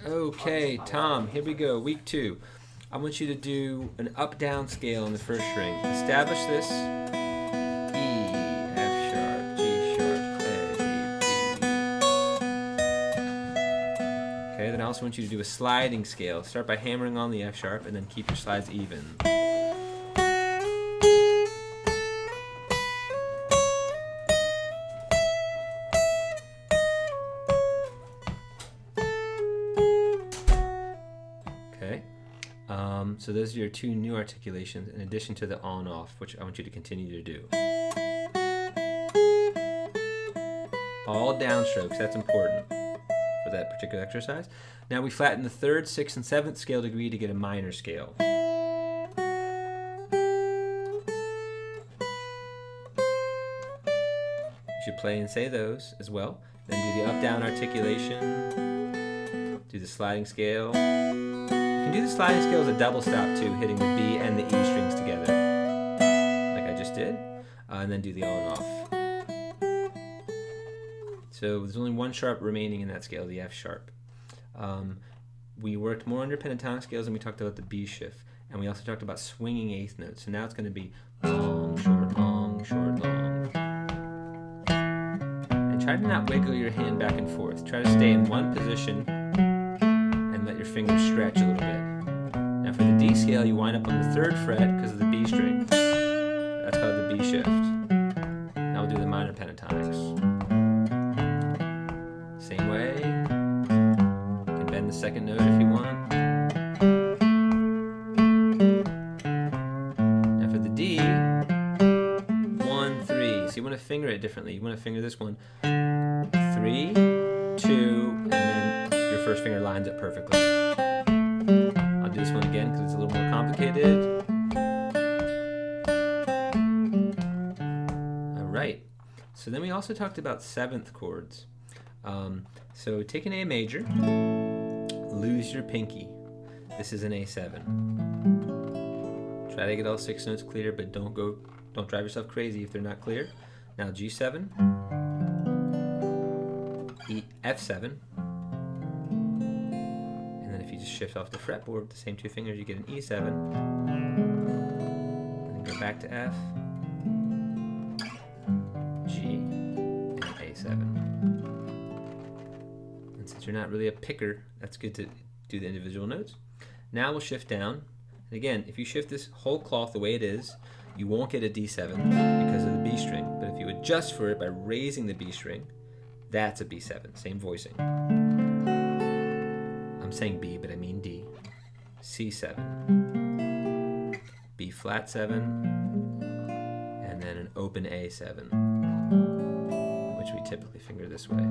Okay, Tom, here we go. Week 2. I want you to do an up-down scale on the first string. Establish this. E, F sharp, G sharp, A, B. Okay, then I also want you to do a sliding scale. Start by hammering on the F sharp and then keep your slides even. Okay. So those are your 2 new articulations in addition to the on off, which I want you to continue to do. All downstrokes, that's important for that particular exercise. Now we flatten the 3rd, 6th, and 7th scale degree to get a minor scale. You should play and say those as well. Then do the up-down articulation, do the sliding scale. You can do the sliding scale as a double stop too, hitting the B and the E strings together, like I just did, and then do the on off. So there's only 1 sharp remaining in that scale, the F sharp. We worked more under pentatonic scales and we talked about the B shift, and we also talked about swinging 8th notes. So now it's going to be long, short, long, short, long. And try to not wiggle your hand back and forth. Try to stay in one position and let your fingers stretch a little bit. Now for the D scale, you wind up on the 3rd fret because of the B string. That's called the B shift. Now we'll do the minor pentatonics. Same way. You can bend the 2nd note if you want. Now for the D, 1, 3. So you want to finger it differently. You want to finger this one 3, 2, and then your first finger lines up perfectly. I'll do this one again because it's a little more complicated. Alright, so then we also talked about 7th chords. So take an A major, lose your pinky. This is an A7. Try to get all 6 notes clear, but don't drive yourself crazy if they're not clear. Now G7, E, F7. If you just shift off the fretboard with the same 2 fingers, you get an E7. And then go back to F, G, and A7. And since you're not really a picker, that's good to do the individual notes. Now we'll shift down. And again, if you shift this whole cloth the way it is, you won't get a D7 because of the B string. But if you adjust for it by raising the B string, that's a B7, same voicing. I'm saying B, but I mean D. C7, B flat 7, and then an open A7, which we typically finger this way.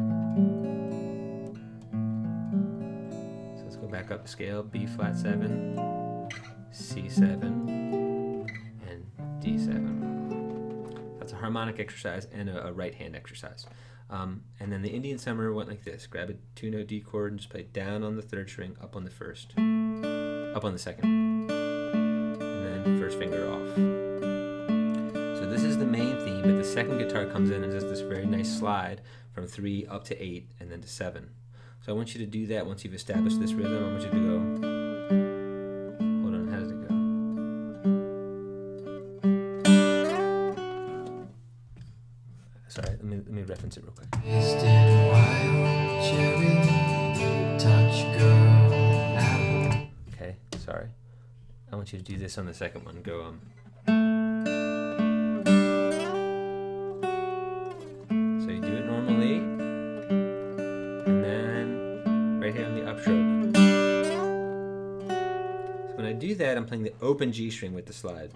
So let's go back up the scale. B flat 7, C7, and D7. That's a harmonic exercise and a right hand exercise. And then the Indian Summer went like this. Grab a 2-note D chord and just play down on the 3rd string, up on the 1st, up on the 2nd, and then first finger off. So this is the main theme, but the 2nd guitar comes in and does this very nice slide from 3 up to 8 and then to 7. So I want you to do that once you've established this rhythm. I want you to go, hold on, how does it go? Sorry, let me reference it real quick. Okay, sorry. I want you to do this on the 2nd one. Go So you do it normally, and then right here on the upstroke. So when I do that, I'm playing the open G string with the slide.